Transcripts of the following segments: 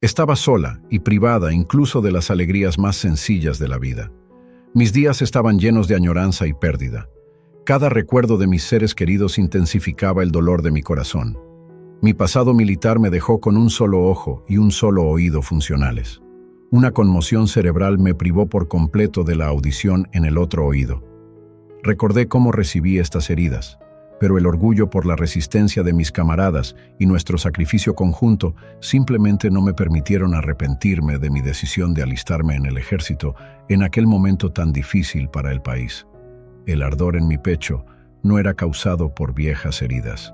Estaba sola y privada incluso de las alegrías más sencillas de la vida. Mis días estaban llenos de añoranza y pérdida. Cada recuerdo de mis seres queridos intensificaba el dolor de mi corazón. Mi pasado militar me dejó con un solo ojo y un solo oído funcionales. Una conmoción cerebral me privó por completo de la audición en el otro oído. Recordé cómo recibí estas heridas, pero el orgullo por la resistencia de mis camaradas y nuestro sacrificio conjunto simplemente no me permitieron arrepentirme de mi decisión de alistarme en el ejército en aquel momento tan difícil para el país. El ardor en mi pecho no era causado por viejas heridas.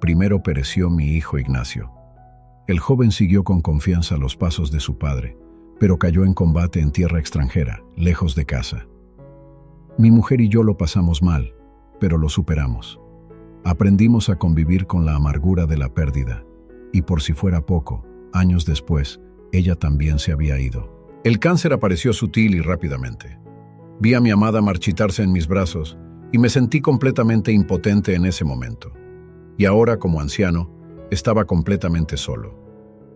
Primero pereció mi hijo Ignacio. El joven siguió con confianza los pasos de su padre, pero cayó en combate en tierra extranjera, lejos de casa. Mi mujer y yo lo pasamos mal, pero lo superamos. Aprendimos a convivir con la amargura de la pérdida, y por si fuera poco, años después, ella también se había ido. El cáncer apareció sutil y rápidamente. Vi a mi amada marchitarse en mis brazos y me sentí completamente impotente en ese momento. Y ahora, como anciano, estaba completamente solo.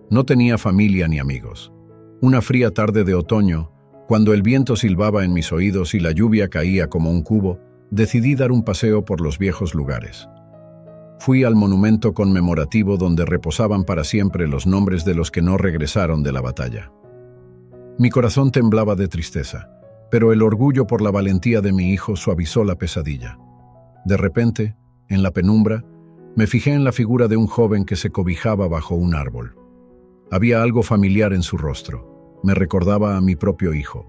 No tenía familia ni amigos. Una fría tarde de otoño, cuando el viento silbaba en mis oídos y la lluvia caía como un cubo, decidí dar un paseo por los viejos lugares. Fui al monumento conmemorativo donde reposaban para siempre los nombres de los que no regresaron de la batalla. Mi corazón temblaba de tristeza, pero el orgullo por la valentía de mi hijo suavizó la pesadilla. De repente, en la penumbra, me fijé en la figura de un joven que se cobijaba bajo un árbol. Había algo familiar en su rostro. Me recordaba a mi propio hijo.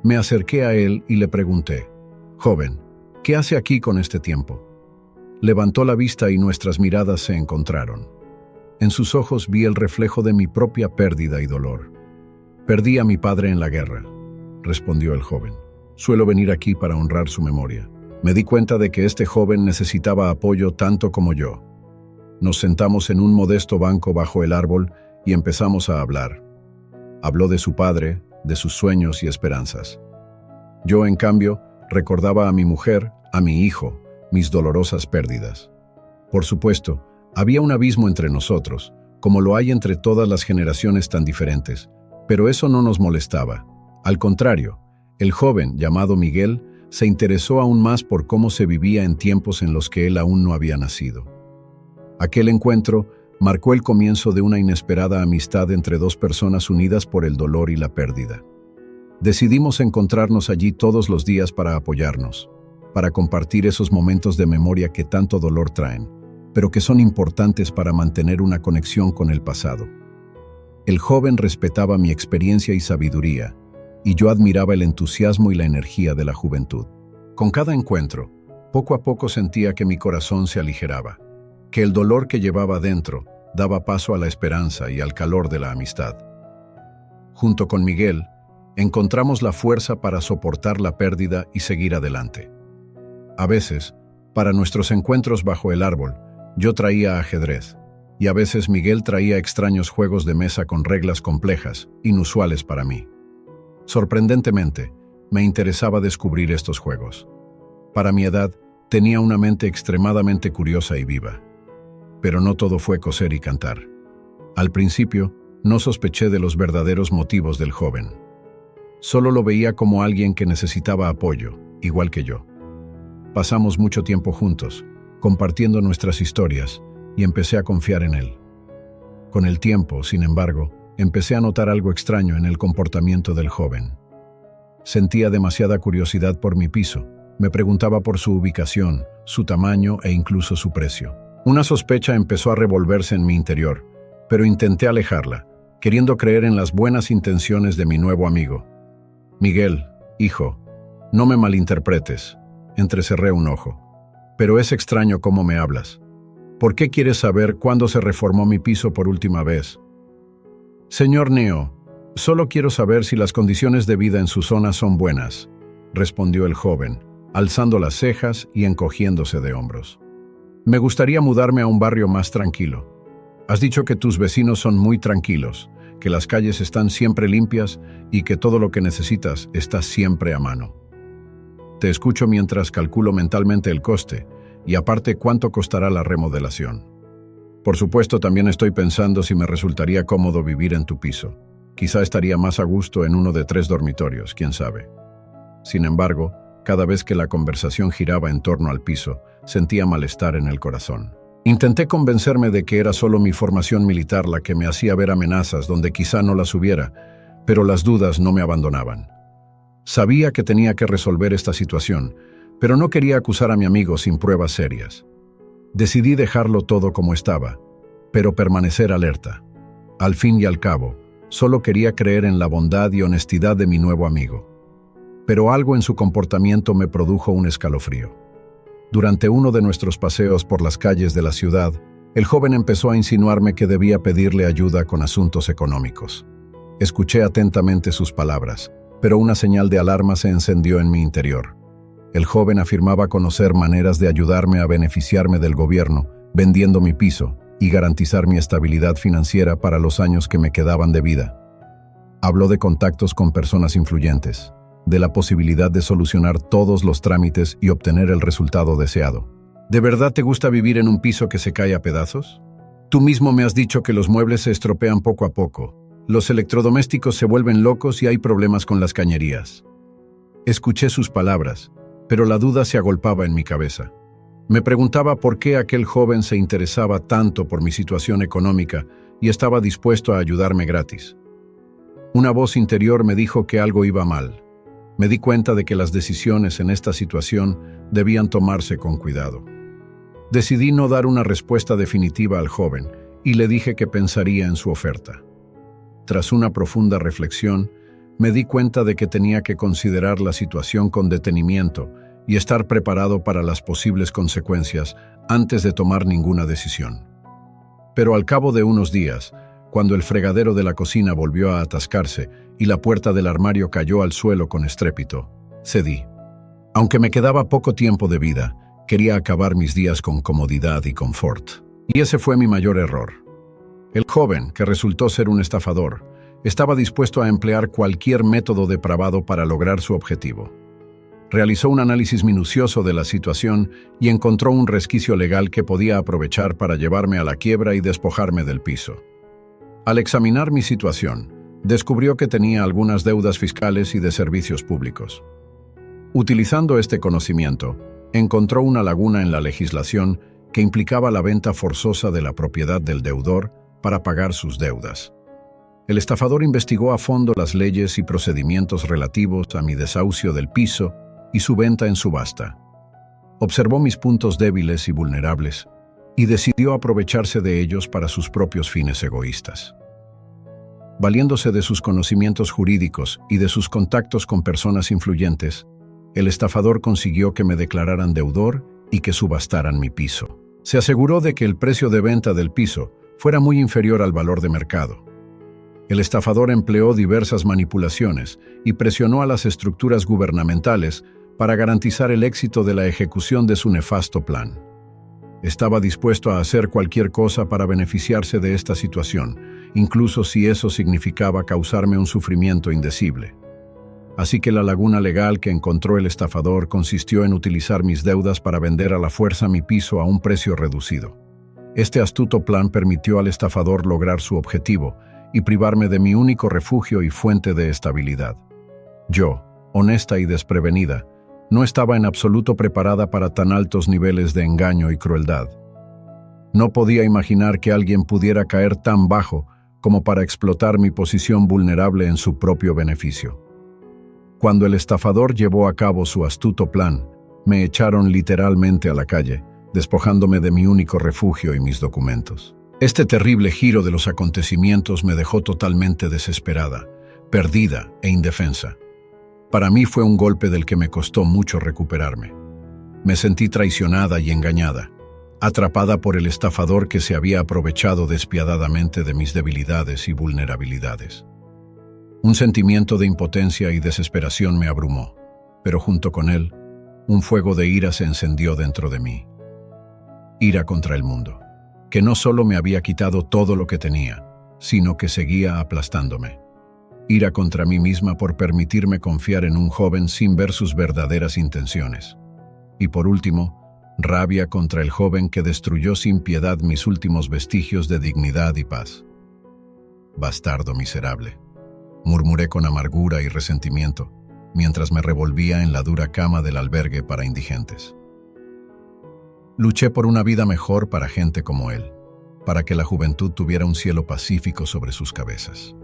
Me acerqué a él y le pregunté: «Joven, ¿qué hace aquí con este tiempo?». Levantó la vista y nuestras miradas se encontraron. En sus ojos vi el reflejo de mi propia pérdida y dolor. «Perdí a mi padre en la guerra», respondió el joven. «Suelo venir aquí para honrar su memoria». Me di cuenta de que este joven necesitaba apoyo tanto como yo. Nos sentamos en un modesto banco bajo el árbol y empezamos a hablar. Habló de su padre, de sus sueños y esperanzas. Yo, en cambio, recordaba a mi mujer, a mi hijo, mis dolorosas pérdidas. Por supuesto, había un abismo entre nosotros, como lo hay entre todas las generaciones tan diferentes, pero eso no nos molestaba. Al contrario, el joven, llamado Miguel, se interesó aún más por cómo se vivía en tiempos en los que él aún no había nacido. Aquel encuentro marcó el comienzo de una inesperada amistad entre dos personas unidas por el dolor y la pérdida. Decidimos encontrarnos allí todos los días para apoyarnos, para compartir esos momentos de memoria que tanto dolor traen, pero que son importantes para mantener una conexión con el pasado. El joven respetaba mi experiencia y sabiduría, y yo admiraba el entusiasmo y la energía de la juventud. Con cada encuentro, poco a poco sentía que mi corazón se aligeraba, que el dolor que llevaba dentro daba paso a la esperanza y al calor de la amistad. Junto con Miguel, encontramos la fuerza para soportar la pérdida y seguir adelante. A veces, para nuestros encuentros bajo el árbol, yo traía ajedrez, y a veces Miguel traía extraños juegos de mesa con reglas complejas, inusuales para mí. Sorprendentemente, me interesaba descubrir estos juegos. Para mi edad, tenía una mente extremadamente curiosa y viva. Pero no todo fue coser y cantar. Al principio, no sospeché de los verdaderos motivos del joven. Solo lo veía como alguien que necesitaba apoyo, igual que yo. Pasamos mucho tiempo juntos, compartiendo nuestras historias, y empecé a confiar en él. Con el tiempo, sin embargo, empecé a notar algo extraño en el comportamiento del joven. Sentía demasiada curiosidad por mi piso. Me preguntaba por su ubicación, su tamaño e incluso su precio. Una sospecha empezó a revolverse en mi interior, pero intenté alejarla, queriendo creer en las buenas intenciones de mi nuevo amigo. «Miguel, hijo, no me malinterpretes», entrecerré un ojo. «Pero es extraño cómo me hablas. ¿Por qué quieres saber cuándo se reformó mi piso por última vez?» «Señor Neo, solo quiero saber si las condiciones de vida en su zona son buenas», respondió el joven, alzando las cejas y encogiéndose de hombros. «Me gustaría mudarme a un barrio más tranquilo. Has dicho que tus vecinos son muy tranquilos, que las calles están siempre limpias y que todo lo que necesitas está siempre a mano. Te escucho mientras calculo mentalmente el coste y aparte cuánto costará la remodelación». Por supuesto, también estoy pensando si me resultaría cómodo vivir en tu piso. Quizá estaría más a gusto en uno de 3 dormitorios, quién sabe. Sin embargo, cada vez que la conversación giraba en torno al piso, sentía malestar en el corazón. Intenté convencerme de que era solo mi formación militar la que me hacía ver amenazas donde quizá no las hubiera, pero las dudas no me abandonaban. Sabía que tenía que resolver esta situación, pero no quería acusar a mi amigo sin pruebas serias. Decidí dejarlo todo como estaba, pero permanecer alerta. Al fin y al cabo, solo quería creer en la bondad y honestidad de mi nuevo amigo. Pero algo en su comportamiento me produjo un escalofrío. Durante uno de nuestros paseos por las calles de la ciudad, el joven empezó a insinuarme que debía pedirle ayuda con asuntos económicos. Escuché atentamente sus palabras, pero una señal de alarma se encendió en mi interior. El joven afirmaba conocer maneras de ayudarme a beneficiarme del gobierno, vendiendo mi piso y garantizar mi estabilidad financiera para los años que me quedaban de vida. Habló de contactos con personas influyentes, de la posibilidad de solucionar todos los trámites y obtener el resultado deseado. ¿De verdad te gusta vivir en un piso que se cae a pedazos? Tú mismo me has dicho que los muebles se estropean poco a poco, los electrodomésticos se vuelven locos y hay problemas con las cañerías. Escuché sus palabras, pero la duda se agolpaba en mi cabeza. Me preguntaba por qué aquel joven se interesaba tanto por mi situación económica y estaba dispuesto a ayudarme gratis. Una voz interior me dijo que algo iba mal. Me di cuenta de que las decisiones en esta situación debían tomarse con cuidado. Decidí no dar una respuesta definitiva al joven y le dije que pensaría en su oferta. Tras una profunda reflexión, me di cuenta de que tenía que considerar la situación con detenimiento y estar preparado para las posibles consecuencias antes de tomar ninguna decisión. Pero al cabo de unos días, cuando el fregadero de la cocina volvió a atascarse y la puerta del armario cayó al suelo con estrépito, cedí. Aunque me quedaba poco tiempo de vida, quería acabar mis días con comodidad y confort. Y ese fue mi mayor error. El joven, que resultó ser un estafador, estaba dispuesto a emplear cualquier método depravado para lograr su objetivo. Realizó un análisis minucioso de la situación y encontró un resquicio legal que podía aprovechar para llevarme a la quiebra y despojarme del piso. Al examinar mi situación, descubrió que tenía algunas deudas fiscales y de servicios públicos. Utilizando este conocimiento, encontró una laguna en la legislación que implicaba la venta forzosa de la propiedad del deudor para pagar sus deudas. El estafador investigó a fondo las leyes y procedimientos relativos a mi desahucio del piso y su venta en subasta. Observó mis puntos débiles y vulnerables y decidió aprovecharse de ellos para sus propios fines egoístas. Valiéndose de sus conocimientos jurídicos y de sus contactos con personas influyentes, el estafador consiguió que me declararan deudor y que subastaran mi piso. Se aseguró de que el precio de venta del piso fuera muy inferior al valor de mercado. El estafador empleó diversas manipulaciones y presionó a las estructuras gubernamentales para garantizar el éxito de la ejecución de su nefasto plan. Estaba dispuesto a hacer cualquier cosa para beneficiarse de esta situación, incluso si eso significaba causarme un sufrimiento indecible. Así que la laguna legal que encontró el estafador consistió en utilizar mis deudas para vender a la fuerza mi piso a un precio reducido. Este astuto plan permitió al estafador lograr su objetivo y privarme de mi único refugio y fuente de estabilidad. Yo, honesta y desprevenida, no estaba en absoluto preparada para tan altos niveles de engaño y crueldad. No podía imaginar que alguien pudiera caer tan bajo como para explotar mi posición vulnerable en su propio beneficio. Cuando el estafador llevó a cabo su astuto plan, me echaron literalmente a la calle, despojándome de mi único refugio y mis documentos. Este terrible giro de los acontecimientos me dejó totalmente desesperada, perdida e indefensa. Para mí fue un golpe del que me costó mucho recuperarme. Me sentí traicionada y engañada, atrapada por el estafador que se había aprovechado despiadadamente de mis debilidades y vulnerabilidades. Un sentimiento de impotencia y desesperación me abrumó, pero junto con él, un fuego de ira se encendió dentro de mí. Ira contra el mundo, que no solo me había quitado todo lo que tenía, sino que seguía aplastándome. Ira contra mí misma por permitirme confiar en un joven sin ver sus verdaderas intenciones. Y por último, rabia contra el joven que destruyó sin piedad mis últimos vestigios de dignidad y paz. Bastardo miserable, murmuré con amargura y resentimiento, mientras me revolvía en la dura cama del albergue para indigentes. Luché por una vida mejor para gente como él, para que la juventud tuviera un cielo pacífico sobre sus cabezas.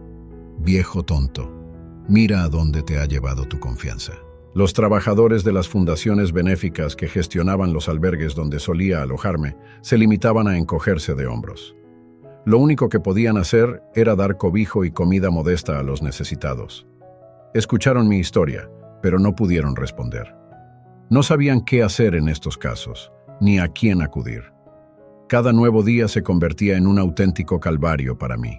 Viejo tonto, mira a dónde te ha llevado tu confianza. Los trabajadores de las fundaciones benéficas que gestionaban los albergues donde solía alojarme se limitaban a encogerse de hombros. Lo único que podían hacer era dar cobijo y comida modesta a los necesitados. Escucharon mi historia, pero no pudieron responder. No sabían qué hacer en estos casos, ni a quién acudir. Cada nuevo día se convertía en un auténtico calvario para mí.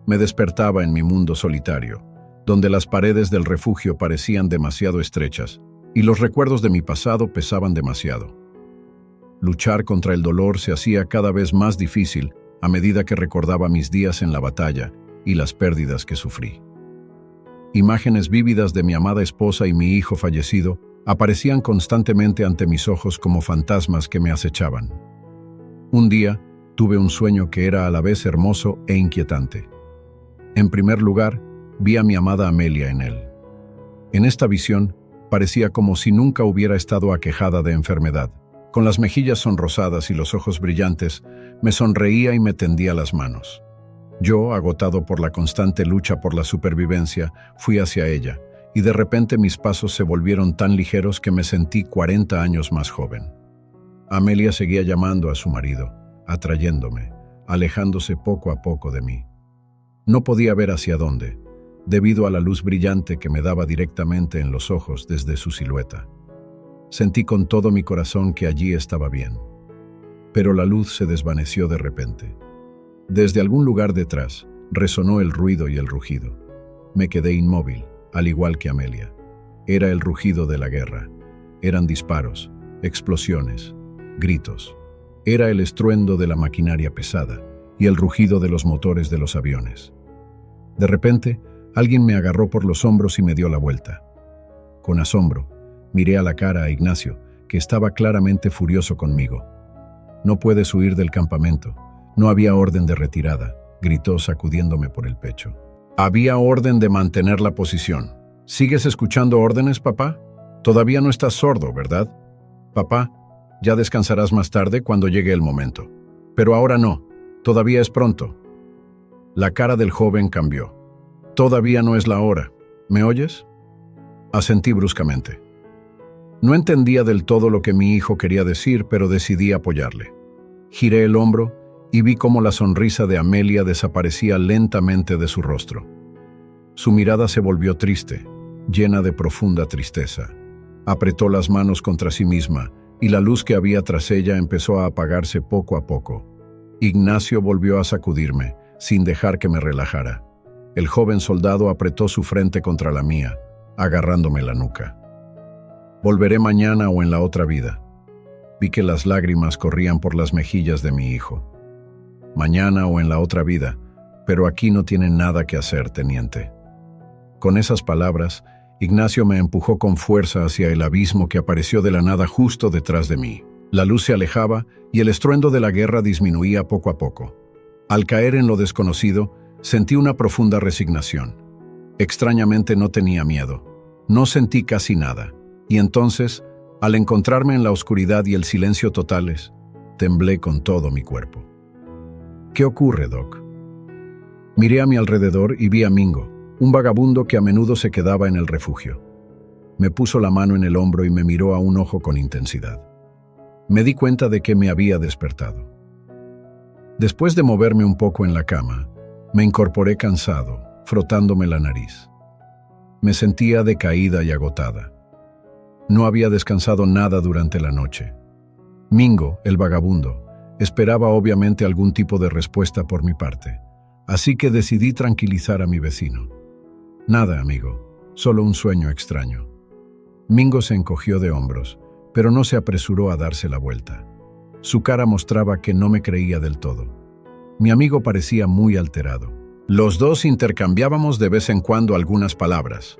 Me despertaba en mi mundo solitario, donde las paredes del refugio parecían demasiado estrechas y los recuerdos de mi pasado pesaban demasiado. Luchar contra el dolor se hacía cada vez más difícil a medida que recordaba mis días en la batalla y las pérdidas que sufrí. Imágenes vívidas de mi amada esposa y mi hijo fallecido aparecían constantemente ante mis ojos como fantasmas que me acechaban. Un día, tuve un sueño que era a la vez hermoso e inquietante. En primer lugar, vi a mi amada Amelia en él. En esta visión, parecía como si nunca hubiera estado aquejada de enfermedad. Con las mejillas sonrosadas y los ojos brillantes, me sonreía y me tendía las manos. Yo, agotado por la constante lucha por la supervivencia, fui hacia ella, y de repente mis pasos se volvieron tan ligeros que me sentí 40 años más joven. Amelia seguía llamando a su marido, atrayéndome, alejándose poco a poco de mí. No podía ver hacia dónde, debido a la luz brillante que me daba directamente en los ojos desde su silueta. Sentí con todo mi corazón que allí estaba bien. Pero la luz se desvaneció de repente. Desde algún lugar detrás, resonó el ruido y el rugido. Me quedé inmóvil, al igual que Amelia. Era el rugido de la guerra. Eran disparos, explosiones, gritos. Era el estruendo de la maquinaria pesada y el rugido de los motores de los aviones. De repente, alguien me agarró por los hombros y me dio la vuelta. Con asombro, miré a la cara a Ignacio, que estaba claramente furioso conmigo. «No puedes huir del campamento. No había orden de retirada», gritó sacudiéndome por el pecho. «Había orden de mantener la posición. ¿Sigues escuchando órdenes, papá? Todavía no estás sordo, ¿verdad? Papá, ya descansarás más tarde cuando llegue el momento. Pero ahora no. Todavía es pronto». La cara del joven cambió. «Todavía no es la hora. ¿Me oyes?». Asentí bruscamente. No entendía del todo lo que mi hijo quería decir, pero decidí apoyarle. Giré el hombro y vi cómo la sonrisa de Amelia desaparecía lentamente de su rostro. Su mirada se volvió triste, llena de profunda tristeza. Apretó las manos contra sí misma y la luz que había tras ella empezó a apagarse poco a poco. Ignacio volvió a sacudirme, sin dejar que me relajara. El joven soldado apretó su frente contra la mía, agarrándome la nuca. «Volveré mañana o en la otra vida». Vi que las lágrimas corrían por las mejillas de mi hijo. «Mañana o en la otra vida, pero aquí no tiene nada que hacer, teniente». Con esas palabras, Ignacio me empujó con fuerza hacia el abismo que apareció de la nada justo detrás de mí. La luz se alejaba y el estruendo de la guerra disminuía poco a poco. Al caer en lo desconocido, sentí una profunda resignación. Extrañamente no tenía miedo. No sentí casi nada. Y entonces, al encontrarme en la oscuridad y el silencio totales, temblé con todo mi cuerpo. «¿Qué ocurre, Doc?». Miré a mi alrededor y vi a Mingo, un vagabundo que a menudo se quedaba en el refugio. Me puso la mano en el hombro y me miró a un ojo con intensidad. Me di cuenta de que me había despertado. Después de moverme un poco en la cama, me incorporé cansado, frotándome la nariz. Me sentía decaída y agotada. No había descansado nada durante la noche. Mingo, el vagabundo, esperaba obviamente algún tipo de respuesta por mi parte, así que decidí tranquilizar a mi vecino. «Nada, amigo, solo un sueño extraño». Mingo se encogió de hombros, pero no se apresuró a darse la vuelta. Su cara mostraba que no me creía del todo. Mi amigo parecía muy alterado. Los dos intercambiábamos de vez en cuando algunas palabras,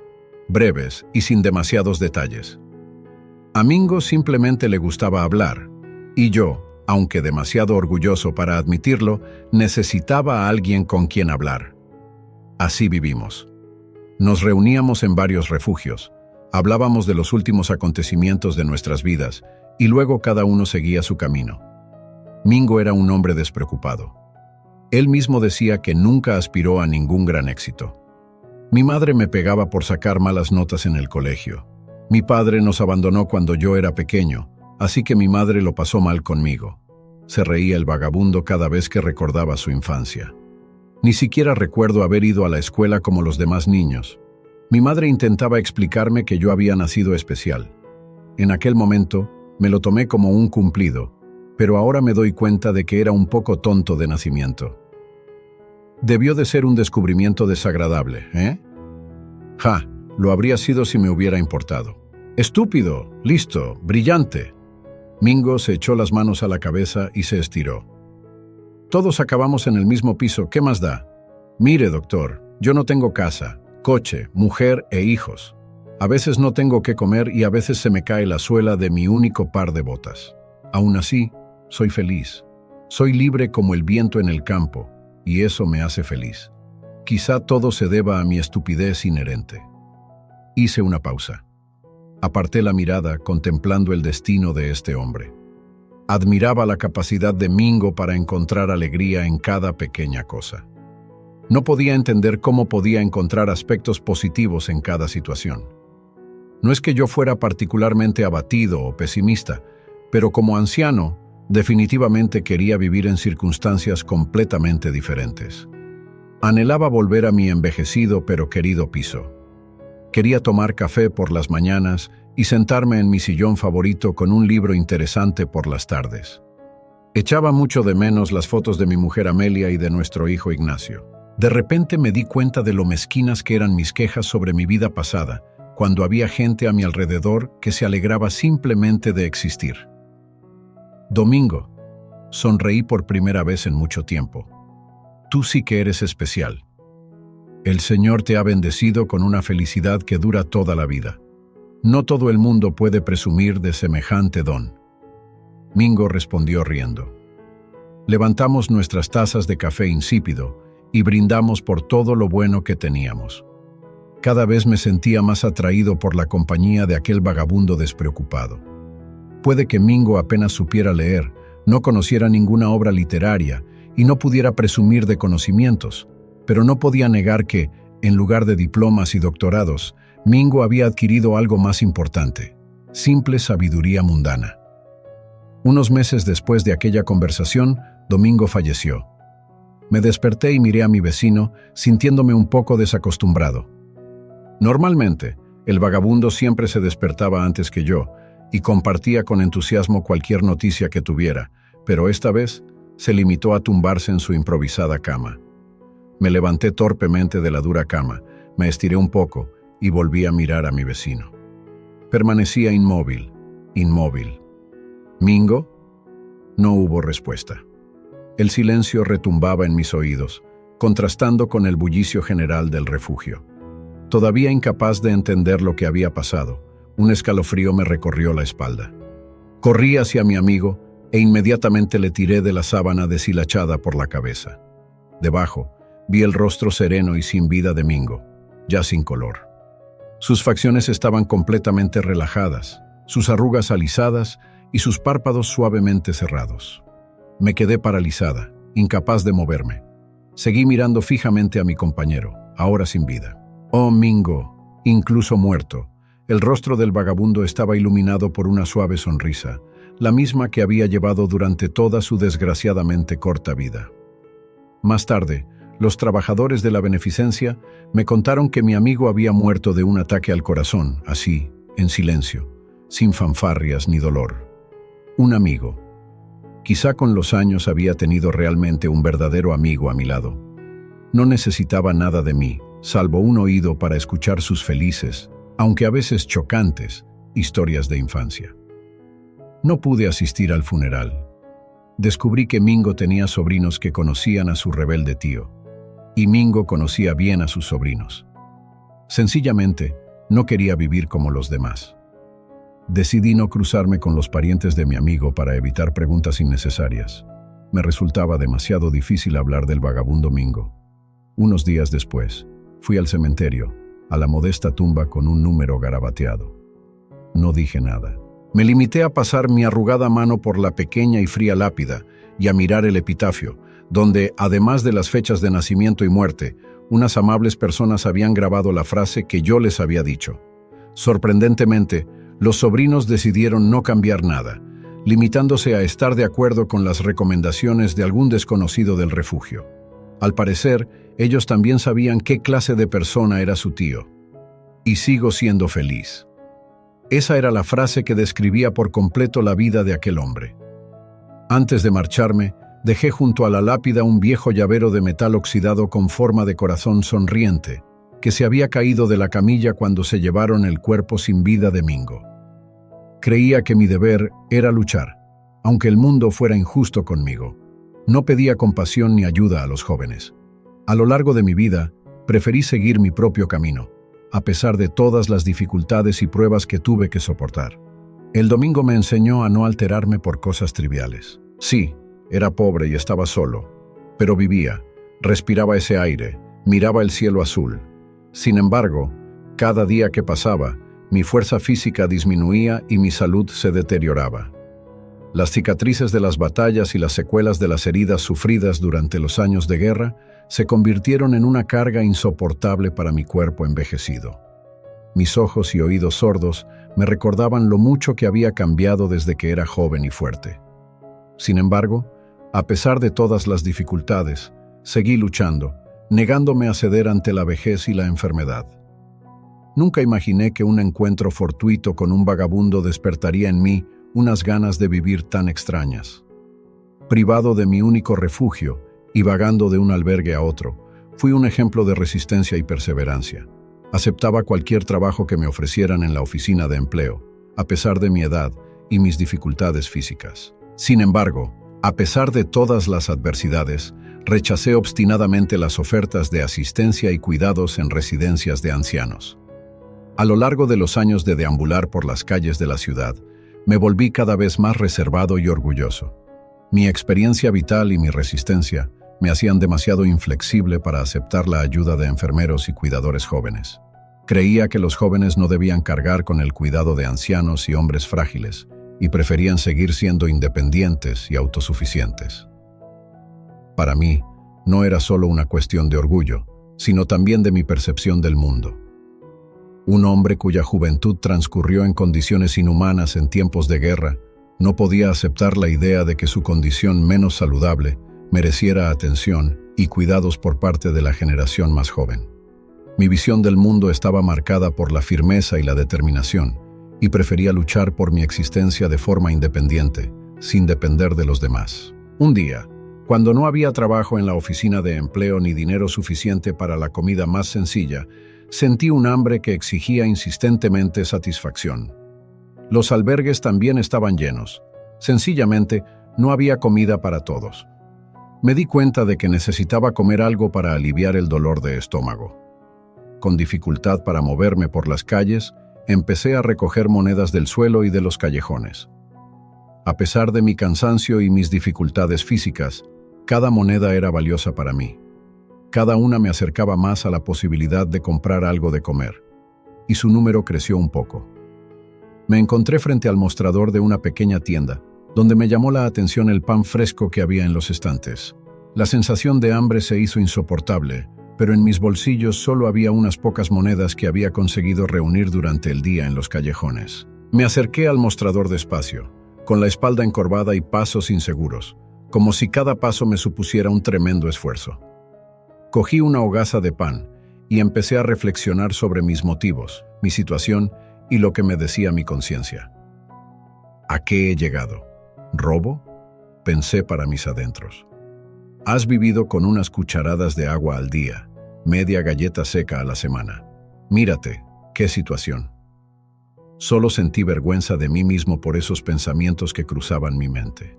breves y sin demasiados detalles. A Mingo simplemente le gustaba hablar, y yo, aunque demasiado orgulloso para admitirlo, necesitaba a alguien con quien hablar. Así vivimos. Nos reuníamos en varios refugios, hablábamos de los últimos acontecimientos de nuestras vidas, y luego cada uno seguía su camino. Mingo era un hombre despreocupado. Él mismo decía que nunca aspiró a ningún gran éxito. Mi madre me pegaba por sacar malas notas en el colegio. Mi padre nos abandonó cuando yo era pequeño, así que mi madre lo pasó mal conmigo. Se reía el vagabundo cada vez que recordaba su infancia. Ni siquiera recuerdo haber ido a la escuela como los demás niños. Mi madre intentaba explicarme que yo había nacido especial. En aquel momento, me lo tomé como un cumplido, pero ahora me doy cuenta de que era un poco tonto de nacimiento. Debió de ser un descubrimiento desagradable, ¿eh? Ja, lo habría sido si me hubiera importado. Estúpido, listo, brillante. Mingo se echó las manos a la cabeza y se estiró. Todos acabamos en el mismo piso, ¿qué más da? Mire, doctor, yo no tengo casa, coche, mujer e hijos. A veces no tengo qué comer y a veces se me cae la suela de mi único par de botas. Aún así, soy feliz. Soy libre como el viento en el campo, y eso me hace feliz. Quizá todo se deba a mi estupidez inherente. Hice una pausa. Aparté la mirada contemplando el destino de este hombre. Admiraba la capacidad de Mingo para encontrar alegría en cada pequeña cosa. No podía entender cómo podía encontrar aspectos positivos en cada situación. No es que yo fuera particularmente abatido o pesimista, pero como anciano, definitivamente quería vivir en circunstancias completamente diferentes. Anhelaba volver a mi envejecido pero querido piso. Quería tomar café por las mañanas y sentarme en mi sillón favorito con un libro interesante por las tardes. Echaba mucho de menos las fotos de mi mujer Amelia y de nuestro hijo Ignacio. De repente me di cuenta de lo mezquinas que eran mis quejas sobre mi vida pasada, cuando había gente a mi alrededor que se alegraba simplemente de existir. Domingo, sonreí por primera vez en mucho tiempo. Tú sí que eres especial. El Señor te ha bendecido con una felicidad que dura toda la vida. No todo el mundo puede presumir de semejante don. Mingo respondió riendo. Levantamos nuestras tazas de café insípido y brindamos por todo lo bueno que teníamos. Cada vez me sentía más atraído por la compañía de aquel vagabundo despreocupado. Puede que Mingo apenas supiera leer, no conociera ninguna obra literaria y no pudiera presumir de conocimientos, pero no podía negar que, en lugar de diplomas y doctorados, Mingo había adquirido algo más importante: simple sabiduría mundana. Unos meses después de aquella conversación, Domingo falleció. Me desperté y miré a mi vecino, sintiéndome un poco desacostumbrado. Normalmente, el vagabundo siempre se despertaba antes que yo y compartía con entusiasmo cualquier noticia que tuviera, pero esta vez se limitó a tumbarse en su improvisada cama. Me levanté torpemente de la dura cama, me estiré un poco y volví a mirar a mi vecino. Permanecía inmóvil. ¿Mingo? No hubo respuesta. El silencio retumbaba en mis oídos, contrastando con el bullicio general del refugio. Todavía incapaz de entender lo que había pasado, un escalofrío me recorrió la espalda. Corrí hacia mi amigo e inmediatamente le tiré de la sábana deshilachada por la cabeza. Debajo, vi el rostro sereno y sin vida de Mingo, ya sin color. Sus facciones estaban completamente relajadas, sus arrugas alisadas y sus párpados suavemente cerrados. Me quedé paralizada, incapaz de moverme. Seguí mirando fijamente a mi compañero, ahora sin vida. Oh, Mingo, incluso muerto, el rostro del vagabundo estaba iluminado por una suave sonrisa, la misma que había llevado durante toda su desgraciadamente corta vida. Más tarde, los trabajadores de la beneficencia me contaron que mi amigo había muerto de un ataque al corazón, así, en silencio, sin fanfarrias ni dolor. Un amigo. Quizá con los años había tenido realmente un verdadero amigo a mi lado. No necesitaba nada de mí, salvo un oído para escuchar sus felices, aunque a veces chocantes, historias de infancia. No pude asistir al funeral. Descubrí que Mingo tenía sobrinos que conocían a su rebelde tío, y Mingo conocía bien a sus sobrinos. Sencillamente, no quería vivir como los demás. Decidí no cruzarme con los parientes de mi amigo para evitar preguntas innecesarias. Me resultaba demasiado difícil hablar del vagabundo Mingo. Unos días después, fui al cementerio, a la modesta tumba con un número garabateado. No dije nada. Me limité a pasar mi arrugada mano por la pequeña y fría lápida y a mirar el epitafio, donde, además de las fechas de nacimiento y muerte, unas amables personas habían grabado la frase que yo les había dicho. Sorprendentemente, los sobrinos decidieron no cambiar nada, limitándose a estar de acuerdo con las recomendaciones de algún desconocido del refugio. Al parecer, ellos también sabían qué clase de persona era su tío. Y sigo siendo feliz. Esa era la frase que describía por completo la vida de aquel hombre. Antes de marcharme, dejé junto a la lápida un viejo llavero de metal oxidado con forma de corazón sonriente, que se había caído de la camilla cuando se llevaron el cuerpo sin vida de Mingo. Creía que mi deber era luchar, aunque el mundo fuera injusto conmigo. No pedía compasión ni ayuda a los jóvenes. A lo largo de mi vida, preferí seguir mi propio camino, a pesar de todas las dificultades y pruebas que tuve que soportar. El domingo me enseñó a no alterarme por cosas triviales. Sí, era pobre y estaba solo, pero vivía, respiraba ese aire, miraba el cielo azul. Sin embargo, cada día que pasaba, mi fuerza física disminuía y mi salud se deterioraba. Las cicatrices de las batallas y las secuelas de las heridas sufridas durante los años de guerra se convirtieron en una carga insoportable para mi cuerpo envejecido. Mis ojos y oídos sordos me recordaban lo mucho que había cambiado desde que era joven y fuerte. Sin embargo, a pesar de todas las dificultades, seguí luchando, negándome a ceder ante la vejez y la enfermedad. Nunca imaginé que un encuentro fortuito con un vagabundo despertaría en mí unas ganas de vivir tan extrañas. Privado de mi único refugio y vagando de un albergue a otro, fui un ejemplo de resistencia y perseverancia. Aceptaba cualquier trabajo que me ofrecieran en la oficina de empleo, a pesar de mi edad y mis dificultades físicas. Sin embargo, a pesar de todas las adversidades, rechacé obstinadamente las ofertas de asistencia y cuidados en residencias de ancianos. A lo largo de los años de deambular por las calles de la ciudad, me volví cada vez más reservado y orgulloso. Mi experiencia vital y mi resistencia me hacían demasiado inflexible para aceptar la ayuda de enfermeros y cuidadores jóvenes. Creía que los jóvenes no debían cargar con el cuidado de ancianos y hombres frágiles, y preferían seguir siendo independientes y autosuficientes. Para mí, no era solo una cuestión de orgullo, sino también de mi percepción del mundo. Un hombre cuya juventud transcurrió en condiciones inhumanas en tiempos de guerra, no podía aceptar la idea de que su condición menos saludable mereciera atención y cuidados por parte de la generación más joven. Mi visión del mundo estaba marcada por la firmeza y la determinación, y prefería luchar por mi existencia de forma independiente, sin depender de los demás. Un día, cuando no había trabajo en la oficina de empleo ni dinero suficiente para la comida más sencilla, sentí un hambre que exigía insistentemente satisfacción. Los albergues también estaban llenos. Sencillamente, no había comida para todos. Me di cuenta de que necesitaba comer algo para aliviar el dolor de estómago. Con dificultad para moverme por las calles, empecé a recoger monedas del suelo y de los callejones. A pesar de mi cansancio y mis dificultades físicas, cada moneda era valiosa para mí. Cada una me acercaba más a la posibilidad de comprar algo de comer, y su número creció un poco. Me encontré frente al mostrador de una pequeña tienda, donde me llamó la atención el pan fresco que había en los estantes. La sensación de hambre se hizo insoportable, pero en mis bolsillos solo había unas pocas monedas que había conseguido reunir durante el día en los callejones. Me acerqué al mostrador despacio, con la espalda encorvada y pasos inseguros, como si cada paso me supusiera un tremendo esfuerzo. Cogí una hogaza de pan y empecé a reflexionar sobre mis motivos, mi situación y lo que me decía mi conciencia. ¿A qué he llegado? ¿Robo? Pensé para mis adentros. Has vivido con unas cucharadas de agua al día, media galleta seca a la semana. Mírate, qué situación. Solo sentí vergüenza de mí mismo por esos pensamientos que cruzaban mi mente.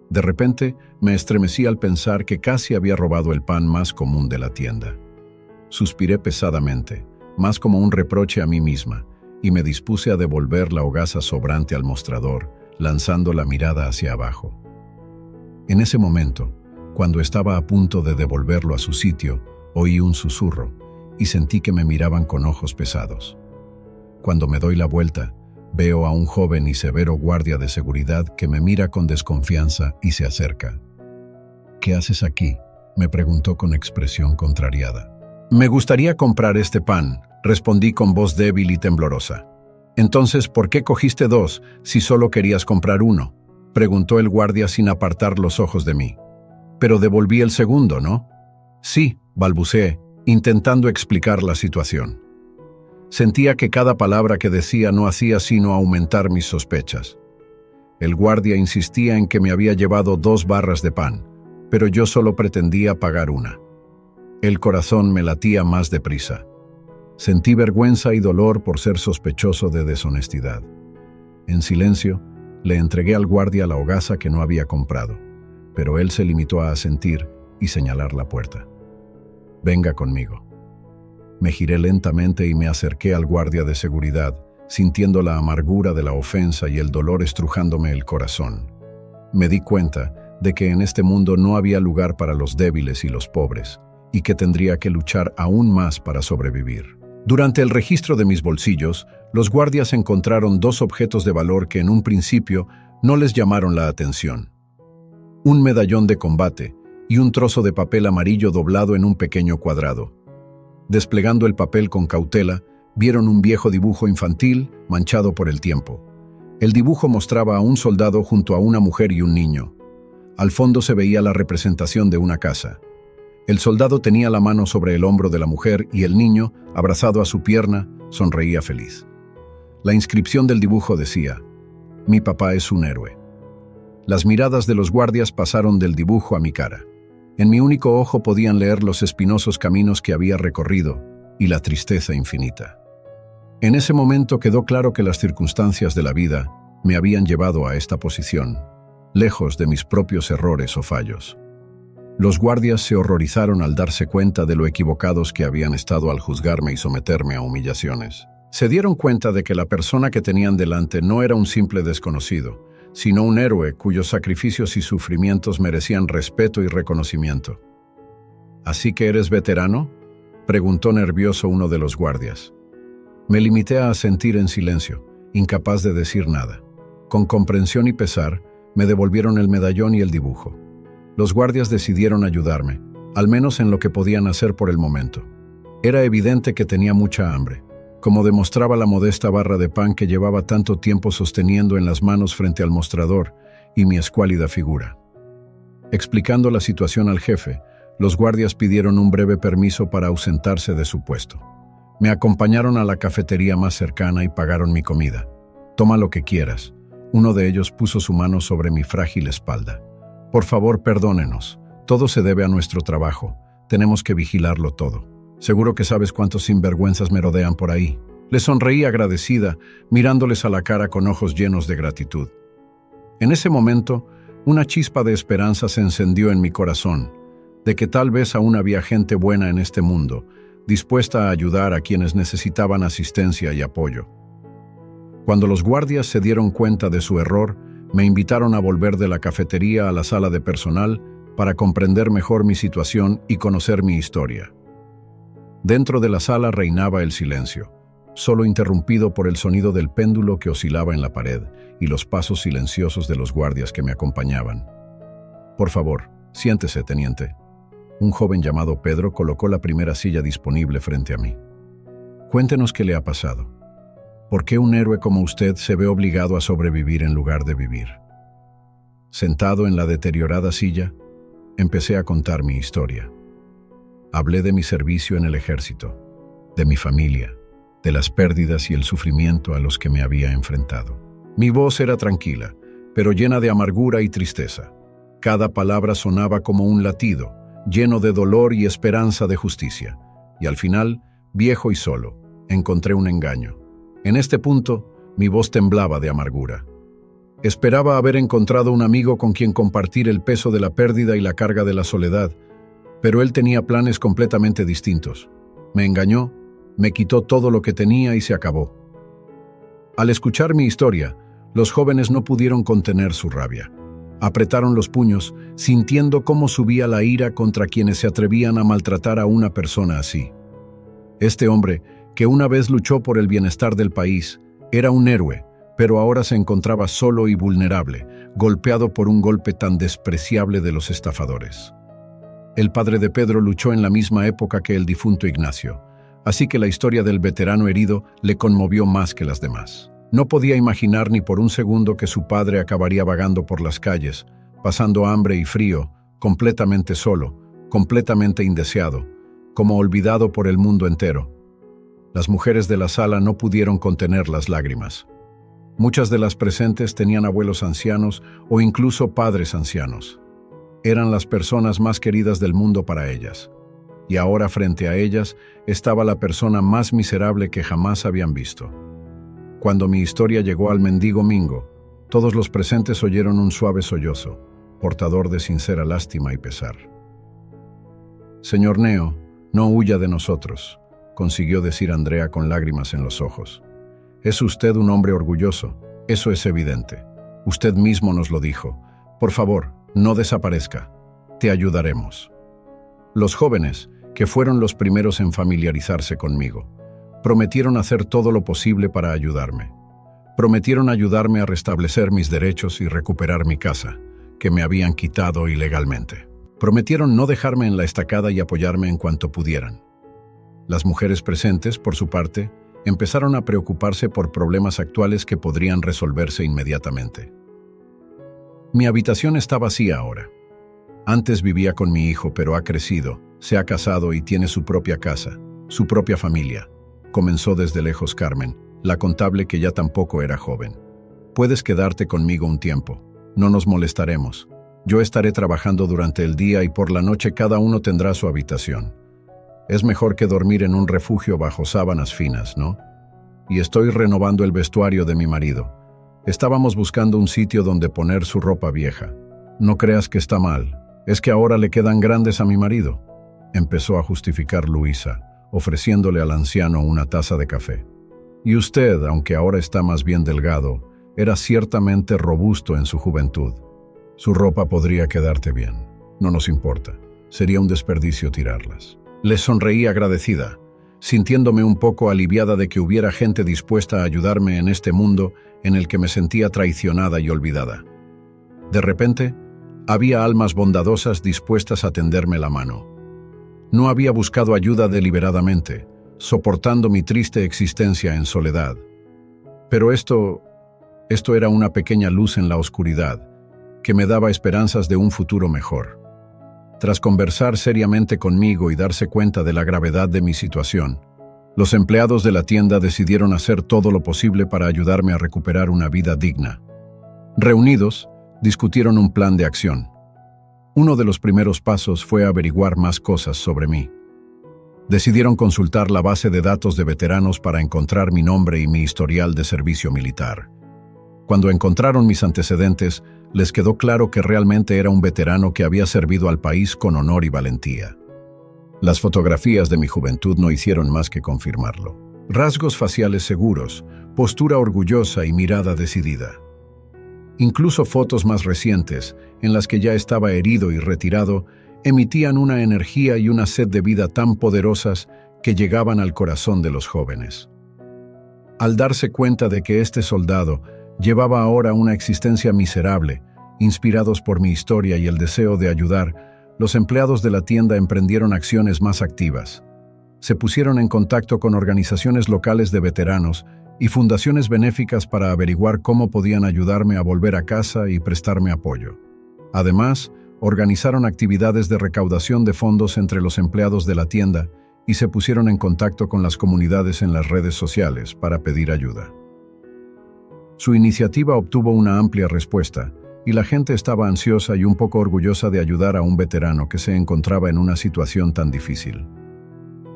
De repente, me estremecí al pensar que casi había robado el pan más común de la tienda. Suspiré pesadamente, más como un reproche a mí misma, y me dispuse a devolver la hogaza sobrante al mostrador, lanzando la mirada hacia abajo. En ese momento, cuando estaba a punto de devolverlo a su sitio, oí un susurro y sentí que me miraban con ojos pesados. Cuando me doy la vuelta, veo a un joven y severo guardia de seguridad que me mira con desconfianza y se acerca. «¿Qué haces aquí?», me preguntó con expresión contrariada. «Me gustaría comprar este pan», respondí con voz débil y temblorosa. «Entonces, ¿por qué cogiste 2 si solo querías comprar 1?», preguntó el guardia sin apartar los ojos de mí. «Pero devolví el segundo, ¿no?». «Sí», balbuceé, intentando explicar la situación. Sentía que cada palabra que decía no hacía sino aumentar mis sospechas. El guardia insistía en que me había llevado 2 barras de pan, pero yo solo pretendía pagar 1. El corazón me latía más deprisa. Sentí vergüenza y dolor por ser sospechoso de deshonestidad. En silencio, le entregué al guardia la hogaza que no había comprado, pero él se limitó a asentir y señalar la puerta. «Venga conmigo». Me giré lentamente y me acerqué al guardia de seguridad, sintiendo la amargura de la ofensa y el dolor estrujándome el corazón. Me di cuenta de que en este mundo no había lugar para los débiles y los pobres, y que tendría que luchar aún más para sobrevivir. Durante el registro de mis bolsillos, los guardias encontraron 2 objetos de valor que en un principio no les llamaron la atención. Un medallón de combate y un trozo de papel amarillo doblado en un pequeño cuadrado. Desplegando el papel con cautela, vieron un viejo dibujo infantil manchado por el tiempo. El dibujo mostraba a un soldado junto a una mujer y un niño. Al fondo se veía la representación de una casa. El soldado tenía la mano sobre el hombro de la mujer y el niño, abrazado a su pierna, sonreía feliz. La inscripción del dibujo decía: «Mi papá es un héroe». Las miradas de los guardias pasaron del dibujo a mi cara. En mi único ojo podían leer los espinosos caminos que había recorrido y la tristeza infinita. En ese momento quedó claro que las circunstancias de la vida me habían llevado a esta posición, lejos de mis propios errores o fallos. Los guardias se horrorizaron al darse cuenta de lo equivocados que habían estado al juzgarme y someterme a humillaciones. Se dieron cuenta de que la persona que tenían delante no era un simple desconocido, sino un héroe cuyos sacrificios y sufrimientos merecían respeto y reconocimiento. «¿Así que eres veterano?», preguntó nervioso uno de los guardias. Me limité a asentir en silencio, incapaz de decir nada. Con comprensión y pesar, me devolvieron el medallón y el dibujo. Los guardias decidieron ayudarme, al menos en lo que podían hacer por el momento. Era evidente que tenía mucha hambre, como demostraba la modesta barra de pan que llevaba tanto tiempo sosteniendo en las manos frente al mostrador y mi escuálida figura. Explicando la situación al jefe, los guardias pidieron un breve permiso para ausentarse de su puesto. Me acompañaron a la cafetería más cercana y pagaron mi comida. «Toma lo que quieras». Uno de ellos puso su mano sobre mi frágil espalda. «Por favor, perdónenos. Todo se debe a nuestro trabajo. Tenemos que vigilarlo todo. Seguro que sabes cuántos sinvergüenzas merodean por ahí». Le sonreí agradecida, mirándoles a la cara con ojos llenos de gratitud. En ese momento, una chispa de esperanza se encendió en mi corazón, de que tal vez aún había gente buena en este mundo, dispuesta a ayudar a quienes necesitaban asistencia y apoyo. Cuando los guardias se dieron cuenta de su error, me invitaron a volver de la cafetería a la sala de personal para comprender mejor mi situación y conocer mi historia. Dentro de la sala reinaba el silencio, solo interrumpido por el sonido del péndulo que oscilaba en la pared y los pasos silenciosos de los guardias que me acompañaban. «Por favor, siéntese, teniente». Un joven llamado Pedro colocó la primera silla disponible frente a mí. «Cuéntenos qué le ha pasado. ¿Por qué un héroe como usted se ve obligado a sobrevivir en lugar de vivir?». Sentado en la deteriorada silla, empecé a contar mi historia. Hablé de mi servicio en el ejército, de mi familia, de las pérdidas y el sufrimiento a los que me había enfrentado. Mi voz era tranquila, pero llena de amargura y tristeza. Cada palabra sonaba como un latido, lleno de dolor y esperanza de justicia. Y al final, viejo y solo, encontré un engaño. En este punto, mi voz temblaba de amargura. Esperaba haber encontrado un amigo con quien compartir el peso de la pérdida y la carga de la soledad, pero él tenía planes completamente distintos. Me engañó, me quitó todo lo que tenía y se acabó. Al escuchar mi historia, los jóvenes no pudieron contener su rabia. Apretaron los puños, sintiendo cómo subía la ira contra quienes se atrevían a maltratar a una persona así. Este hombre, que una vez luchó por el bienestar del país, era un héroe, pero ahora se encontraba solo y vulnerable, golpeado por un golpe tan despreciable de los estafadores. El padre de Pedro luchó en la misma época que el difunto Ignacio, así que la historia del veterano herido le conmovió más que las demás. No podía imaginar ni por un segundo que su padre acabaría vagando por las calles, pasando hambre y frío, completamente solo, completamente indeseado, como olvidado por el mundo entero. Las mujeres de la sala no pudieron contener las lágrimas. Muchas de las presentes tenían abuelos ancianos o incluso padres ancianos. Eran las personas más queridas del mundo para ellas. Y ahora frente a ellas estaba la persona más miserable que jamás habían visto. Cuando mi historia llegó al mendigo Mingo, todos los presentes oyeron un suave sollozo, portador de sincera lástima y pesar. «Señor Neo, no huya de nosotros», consiguió decir Andrea con lágrimas en los ojos. «Es usted un hombre orgulloso, eso es evidente. Usted mismo nos lo dijo. Por favor, no desaparezca. Te ayudaremos». Los jóvenes, que fueron los primeros en familiarizarse conmigo, prometieron hacer todo lo posible para ayudarme. Prometieron ayudarme a restablecer mis derechos y recuperar mi casa, que me habían quitado ilegalmente. Prometieron no dejarme en la estacada y apoyarme en cuanto pudieran. Las mujeres presentes, por su parte, empezaron a preocuparse por problemas actuales que podrían resolverse inmediatamente. Mi habitación está vacía ahora. Antes vivía con mi hijo, pero ha crecido, se ha casado y tiene su propia casa, su propia familia. Comenzó desde lejos Carmen, la contable que ya tampoco era joven. Puedes quedarte conmigo un tiempo. No nos molestaremos. Yo estaré trabajando durante el día y por la noche cada uno tendrá su habitación. Es mejor que dormir en un refugio bajo sábanas finas, ¿no? Y estoy renovando el vestuario de mi marido. Estábamos buscando un sitio donde poner su ropa vieja. No creas que está mal. Es que ahora le quedan grandes a mi marido. Empezó a justificar Luisa, ofreciéndole al anciano una taza de café. Y usted, aunque ahora está más bien delgado, era ciertamente robusto en su juventud. Su ropa podría quedarte bien. No nos importa. Sería un desperdicio tirarlas. Le sonreí agradecida, sintiéndome un poco aliviada de que hubiera gente dispuesta a ayudarme en este mundo en el que me sentía traicionada y olvidada. De repente, había almas bondadosas dispuestas a tenderme la mano. No había buscado ayuda deliberadamente, soportando mi triste existencia en soledad. Pero esto era una pequeña luz en la oscuridad, que me daba esperanzas de un futuro mejor. Tras conversar seriamente conmigo y darse cuenta de la gravedad de mi situación, los empleados de la tienda decidieron hacer todo lo posible para ayudarme a recuperar una vida digna. Reunidos, discutieron un plan de acción. Uno de los primeros pasos fue averiguar más cosas sobre mí. Decidieron consultar la base de datos de veteranos para encontrar mi nombre y mi historial de servicio militar. Cuando encontraron mis antecedentes, les quedó claro que realmente era un veterano que había servido al país con honor y valentía. Las fotografías de mi juventud no hicieron más que confirmarlo. Rasgos faciales seguros, postura orgullosa y mirada decidida. Incluso fotos más recientes, en las que ya estaba herido y retirado, emitían una energía y una sed de vida tan poderosas que llegaban al corazón de los jóvenes. Al darse cuenta de que este soldado llevaba ahora una existencia miserable, inspirados por mi historia y el deseo de ayudar, los empleados de la tienda emprendieron acciones más activas. Se pusieron en contacto con organizaciones locales de veteranos y fundaciones benéficas para averiguar cómo podían ayudarme a volver a casa y prestarme apoyo. Además, organizaron actividades de recaudación de fondos entre los empleados de la tienda y se pusieron en contacto con las comunidades en las redes sociales para pedir ayuda. Su iniciativa obtuvo una amplia respuesta, y la gente estaba ansiosa y un poco orgullosa de ayudar a un veterano que se encontraba en una situación tan difícil.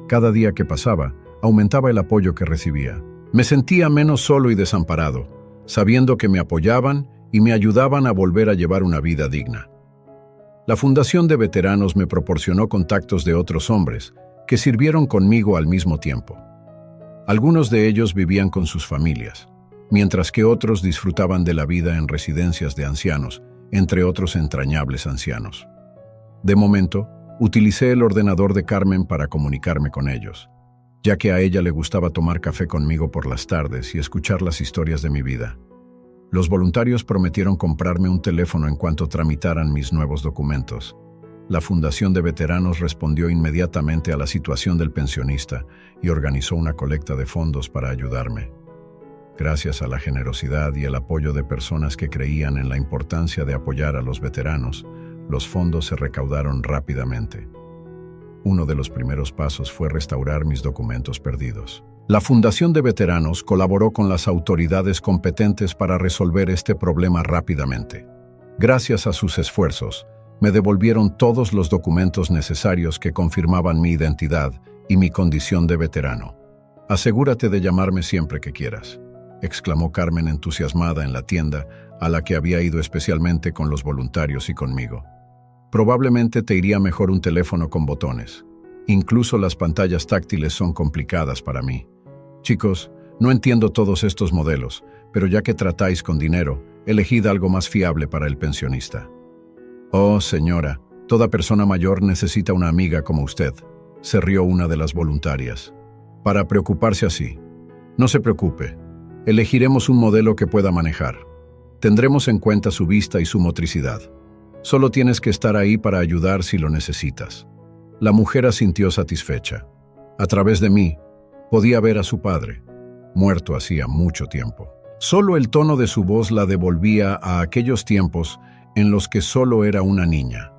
Cada día que pasaba, aumentaba el apoyo que recibía. Me sentía menos solo y desamparado, sabiendo que me apoyaban y me ayudaban a volver a llevar una vida digna. La Fundación de Veteranos me proporcionó contactos de otros hombres que sirvieron conmigo al mismo tiempo. Algunos de ellos vivían con sus familias. mientras que otros disfrutaban de la vida en residencias de ancianos, entre otros entrañables ancianos. De momento, utilicé el ordenador de Carmen para comunicarme con ellos, ya que a ella le gustaba tomar café conmigo por las tardes y escuchar las historias de mi vida. Los voluntarios prometieron comprarme un teléfono en cuanto tramitaran mis nuevos documentos. La Fundación de Veteranos respondió inmediatamente a la situación del pensionista y organizó una colecta de fondos para ayudarme. Gracias a la generosidad y el apoyo de personas que creían en la importancia de apoyar a los veteranos, los fondos se recaudaron rápidamente. Uno de los primeros pasos fue restaurar mis documentos perdidos. La Fundación de Veteranos colaboró con las autoridades competentes para resolver este problema rápidamente. Gracias a sus esfuerzos, me devolvieron todos los documentos necesarios que confirmaban mi identidad y mi condición de veterano. «Asegúrate de llamarme siempre que quieras», exclamó Carmen entusiasmada en la tienda, a la que había ido especialmente con los voluntarios y conmigo. «Probablemente te iría mejor un teléfono con botones. Incluso las pantallas táctiles son complicadas para mí. Chicos, no entiendo todos estos modelos, pero ya que tratáis con dinero, elegid algo más fiable para el pensionista». «Oh, señora, toda persona mayor necesita una amiga como usted», se rió una de las voluntarias. «Para preocuparse así. No se preocupe. Elegiremos un modelo que pueda manejar. Tendremos en cuenta su vista y su motricidad. Solo tienes que estar ahí para ayudar si lo necesitas». La mujer asintió satisfecha. A través de mí, podía ver a su padre, muerto hacía mucho tiempo. Solo el tono de su voz la devolvía a aquellos tiempos en los que solo era una niña.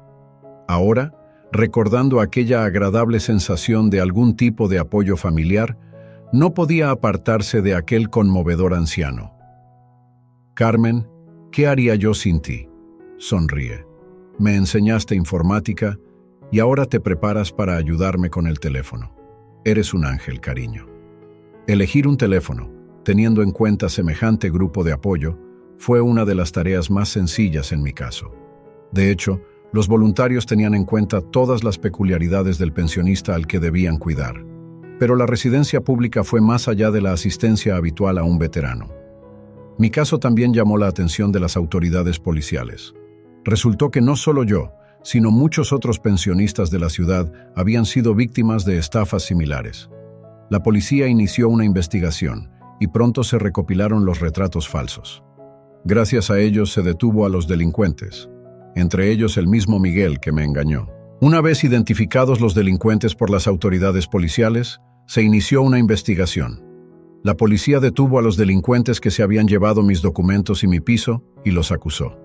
Ahora, recordando aquella agradable sensación de algún tipo de apoyo familiar, no podía apartarse de aquel conmovedor anciano. «Carmen, ¿qué haría yo sin ti?», sonríe. «Me enseñaste informática y ahora te preparas para ayudarme con el teléfono. Eres un ángel, cariño». Elegir un teléfono, teniendo en cuenta semejante grupo de apoyo, fue una de las tareas más sencillas en mi caso. De hecho, los voluntarios tenían en cuenta todas las peculiaridades del pensionista al que debían cuidar. Pero la residencia pública fue más allá de la asistencia habitual a un veterano. Mi caso también llamó la atención de las autoridades policiales. Resultó que no solo yo, sino muchos otros pensionistas de la ciudad habían sido víctimas de estafas similares. La policía inició una investigación y pronto se recopilaron los retratos falsos. Gracias a ellos se detuvo a los delincuentes, entre ellos el mismo Miguel que me engañó. Una vez identificados los delincuentes por las autoridades policiales, se inició una investigación. La policía detuvo a los delincuentes que se habían llevado mis documentos y mi piso y los acusó.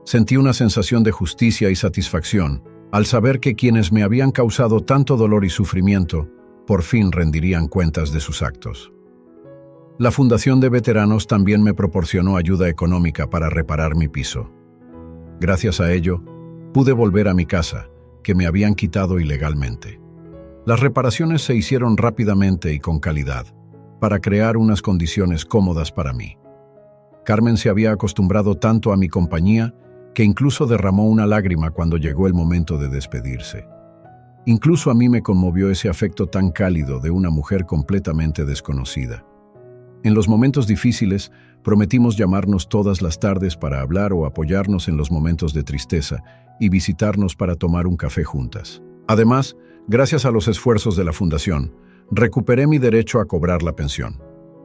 Sentí una sensación de justicia y satisfacción al saber que quienes me habían causado tanto dolor y sufrimiento por fin rendirían cuentas de sus actos. La Fundación de Veteranos también me proporcionó ayuda económica para reparar mi piso. Gracias a ello, pude volver a mi casa, que me habían quitado ilegalmente. Las reparaciones se hicieron rápidamente y con calidad, para crear unas condiciones cómodas para mí. Carmen se había acostumbrado tanto a mi compañía que incluso derramó una lágrima cuando llegó el momento de despedirse. Incluso a mí me conmovió ese afecto tan cálido de una mujer completamente desconocida. En los momentos difíciles, prometimos llamarnos todas las tardes para hablar o apoyarnos en los momentos de tristeza y visitarnos para tomar un café juntas. Además, gracias a los esfuerzos de la Fundación, recuperé mi derecho a cobrar la pensión.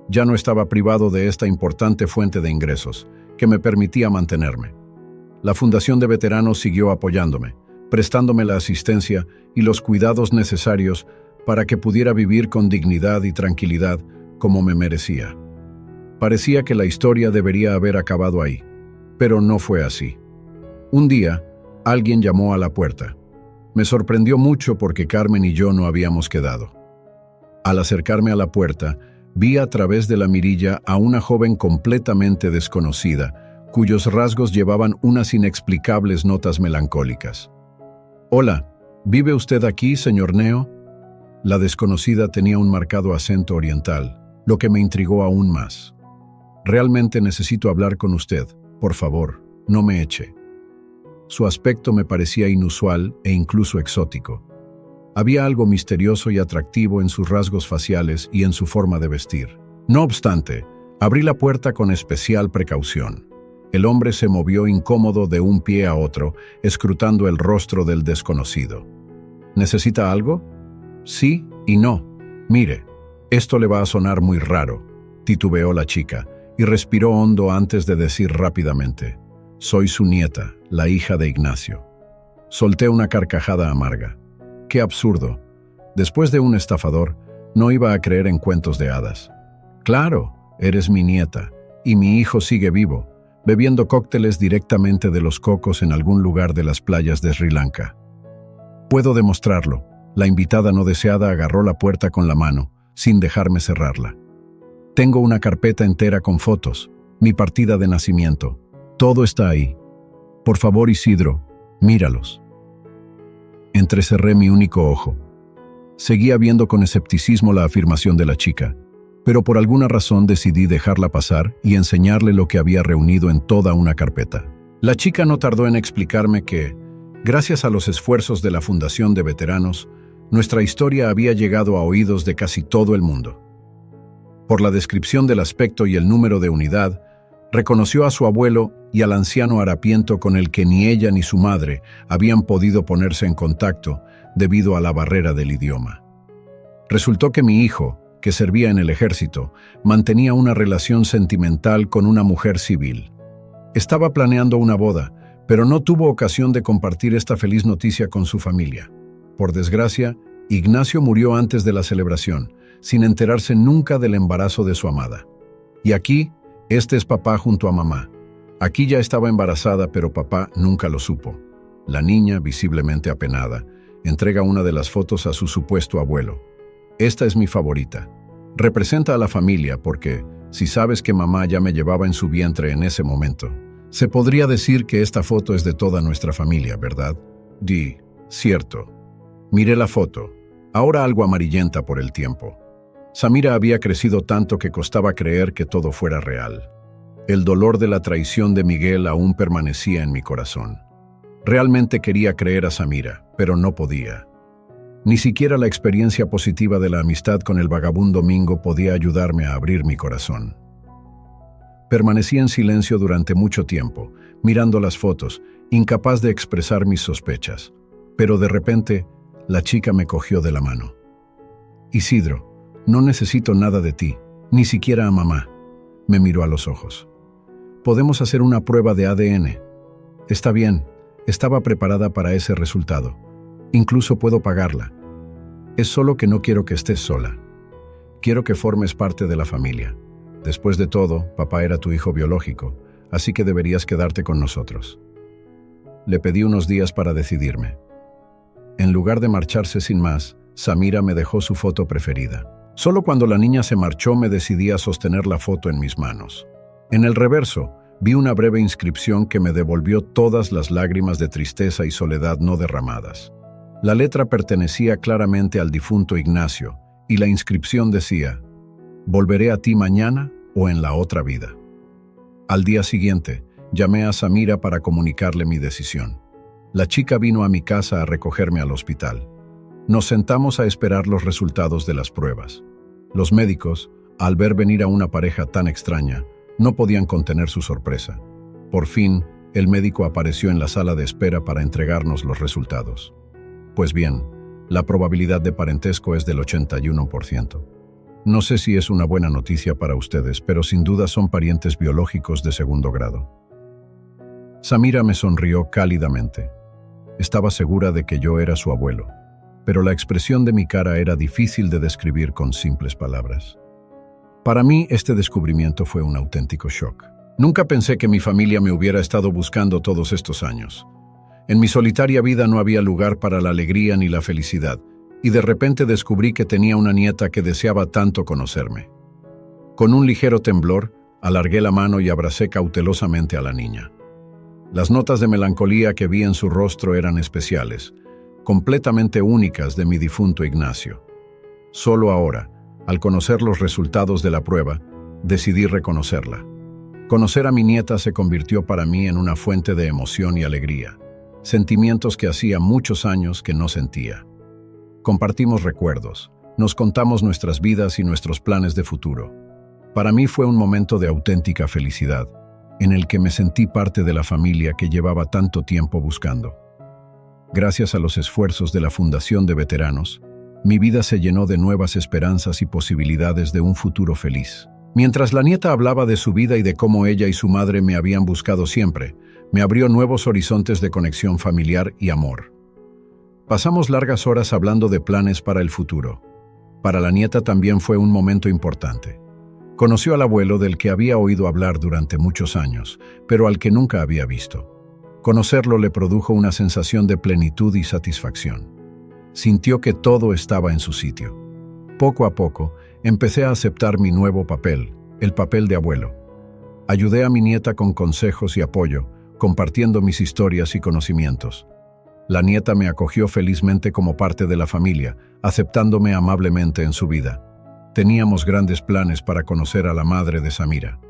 Ya no estaba privado de esta importante fuente de ingresos, que me permitía mantenerme. La Fundación de Veteranos siguió apoyándome, prestándome la asistencia y los cuidados necesarios para que pudiera vivir con dignidad y tranquilidad como me merecía. Parecía que la historia debería haber acabado ahí, pero no fue así. Un día, alguien llamó a la puerta. Me sorprendió mucho porque Carmen y yo no habíamos quedado. Al acercarme a la puerta, vi a través de la mirilla a una joven completamente desconocida, cuyos rasgos llevaban unas inexplicables notas melancólicas. «Hola, ¿vive usted aquí, señor Neo?». La desconocida tenía un marcado acento oriental, lo que me intrigó aún más. «Realmente necesito hablar con usted. Por favor, no me eche». Su aspecto me parecía inusual e incluso exótico. Había algo misterioso y atractivo en sus rasgos faciales y en su forma de vestir. No obstante, Abrí la puerta con especial precaución. El hombre se movió incómodo de un pie a otro, escrutando el rostro del desconocido. ¿Necesita algo? Sí y no. Mire, esto le va a sonar muy raro, titubeó la chica, y respiró hondo antes de decir rápidamente: soy su nieta, la hija de Ignacio. Solté una carcajada amarga. ¡Qué absurdo! Después de un estafador, no iba a creer en cuentos de hadas. Claro, eres mi nieta, y mi hijo sigue vivo, bebiendo cócteles directamente de los cocos en algún lugar de las playas de Sri Lanka. Puedo demostrarlo. La invitada no deseada agarró la puerta con la mano, sin dejarme cerrarla. Tengo una carpeta entera con fotos, mi partida de nacimiento. Todo está ahí. Por favor, Isidro, míralos. Entrecerré mi único ojo. Seguía viendo con escepticismo la afirmación de la chica, pero por alguna razón decidí dejarla pasar y enseñarle lo que había reunido en toda una carpeta. La chica no tardó en explicarme que, gracias a los esfuerzos de la Fundación de Veteranos, nuestra historia había llegado a oídos de casi todo el mundo. Por la descripción del aspecto y el número de unidad, reconoció a su abuelo y al anciano harapiento con el que ni ella ni su madre habían podido ponerse en contacto debido a la barrera del idioma. Resultó que mi hijo, que servía en el ejército, mantenía una relación sentimental con una mujer civil. Estaba planeando una boda, pero no tuvo ocasión de compartir esta feliz noticia con su familia. Por desgracia, Ignacio murió antes de la celebración, sin enterarse nunca del embarazo de su amada. Y aquí, este es papá junto a mamá. Aquí ya estaba embarazada, pero papá nunca lo supo. La niña, visiblemente apenada, entrega una de las fotos a su supuesto abuelo. Esta es mi favorita. Representa a la familia porque, si sabes que mamá ya me llevaba en su vientre en ese momento, se podría decir que esta foto es de toda nuestra familia, ¿verdad? Di, cierto. Miré la foto, ahora algo amarillenta por el tiempo. Samira había crecido tanto que costaba creer que todo fuera real. El dolor de la traición de Miguel aún permanecía en mi corazón. Realmente quería creer a Samira, pero no podía. Ni siquiera la experiencia positiva de la amistad con el vagabundo Mingo podía ayudarme a abrir mi corazón. Permanecí en silencio durante mucho tiempo, mirando las fotos, incapaz de expresar mis sospechas. Pero de repente, la chica me cogió de la mano. Isidro, no necesito nada de ti, ni siquiera a mamá. Me miró a los ojos. Podemos hacer una prueba de ADN. Está bien, estaba preparada para ese resultado. Incluso puedo pagarla. Es solo que no quiero que estés sola. Quiero que formes parte de la familia. Después de todo, papá era tu hijo biológico, así que deberías quedarte con nosotros. Le pedí unos días para decidirme. En lugar de marcharse sin más, Samira me dejó su foto preferida. Solo cuando la niña se marchó me decidí a sostener la foto en mis manos. En el reverso, vi una breve inscripción que me devolvió todas las lágrimas de tristeza y soledad no derramadas. La letra pertenecía claramente al difunto Ignacio, y la inscripción decía: «Volveré a ti mañana o en la otra vida». Al día siguiente, llamé a Samira para comunicarle mi decisión. La chica vino a mi casa a recogerme al hospital. Nos sentamos a esperar los resultados de las pruebas. Los médicos, al ver venir a una pareja tan extraña, no podían contener su sorpresa. Por fin, el médico apareció en la sala de espera para entregarnos los resultados. Pues bien, la probabilidad de parentesco es del 81%. No sé si es una buena noticia para ustedes, pero sin duda son parientes biológicos de segundo grado. Samira me sonrió cálidamente. Estaba segura de que yo era su abuelo, pero la expresión de mi cara era difícil de describir con simples palabras. Para mí, este descubrimiento fue un auténtico shock. Nunca pensé que mi familia me hubiera estado buscando todos estos años. En mi solitaria vida no había lugar para la alegría ni la felicidad, y de repente descubrí que tenía una nieta que deseaba tanto conocerme. Con un ligero temblor, alargué la mano y abracé cautelosamente a la niña. Las notas de melancolía que vi en su rostro eran especiales, completamente únicas de mi difunto Ignacio. Solo ahora, al conocer los resultados de la prueba, decidí reconocerla. Conocer a mi nieta se convirtió para mí en una fuente de emoción y alegría, sentimientos que hacía muchos años que no sentía. Compartimos recuerdos, nos contamos nuestras vidas y nuestros planes de futuro. Para mí fue un momento de auténtica felicidad, en el que me sentí parte de la familia que llevaba tanto tiempo buscando. Gracias a los esfuerzos de la Fundación de Veteranos, mi vida se llenó de nuevas esperanzas y posibilidades de un futuro feliz. Mientras la nieta hablaba de su vida y de cómo ella y su madre me habían buscado siempre, me abrió nuevos horizontes de conexión familiar y amor. Pasamos largas horas hablando de planes para el futuro. Para la nieta también fue un momento importante. Conoció al abuelo del que había oído hablar durante muchos años, pero al que nunca había visto. Conocerlo le produjo una sensación de plenitud y satisfacción. Sintió que todo estaba en su sitio. Poco a poco, empecé a aceptar mi nuevo papel, el papel de abuelo. Ayudé a mi nieta con consejos y apoyo, compartiendo mis historias y conocimientos. La nieta me acogió felizmente como parte de la familia, aceptándome amablemente en su vida. Teníamos grandes planes para conocer a la madre de Samira.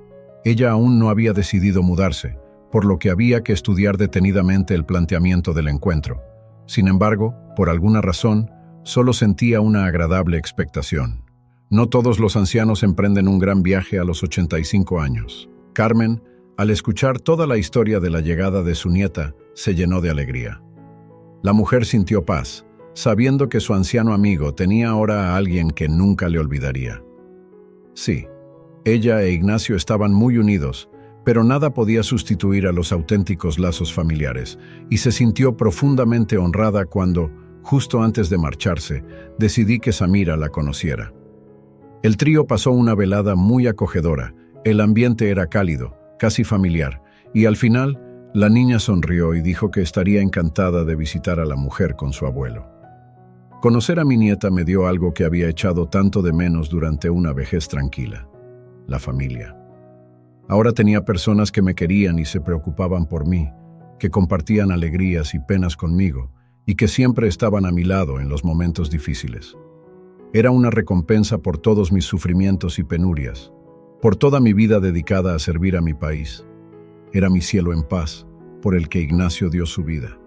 Ella aún no había decidido mudarse, por lo que había que estudiar detenidamente el planteamiento del encuentro. Sin embargo, por alguna razón, solo sentía una agradable expectación. No todos los ancianos emprenden un gran viaje a los 85 años. Carmen, al escuchar toda la historia de la llegada de su nieta, se llenó de alegría. La mujer sintió paz, sabiendo que su anciano amigo tenía ahora a alguien que nunca le olvidaría. Sí, ella e Ignacio estaban muy unidos, pero nada podía sustituir a los auténticos lazos familiares, y se sintió profundamente honrada cuando, justo antes de marcharse, decidí que Samira la conociera. El trío pasó una velada muy acogedora, el ambiente era cálido, casi familiar, y al final, la niña sonrió y dijo que estaría encantada de visitar a la mujer con su abuelo. Conocer a mi nieta me dio algo que había echado tanto de menos durante una vejez tranquila: la familia. Ahora tenía personas que me querían y se preocupaban por mí, que compartían alegrías y penas conmigo, y que siempre estaban a mi lado en los momentos difíciles. Era una recompensa por todos mis sufrimientos y penurias, por toda mi vida dedicada a servir a mi país. Era mi cielo en paz, por el que Ignacio dio su vida.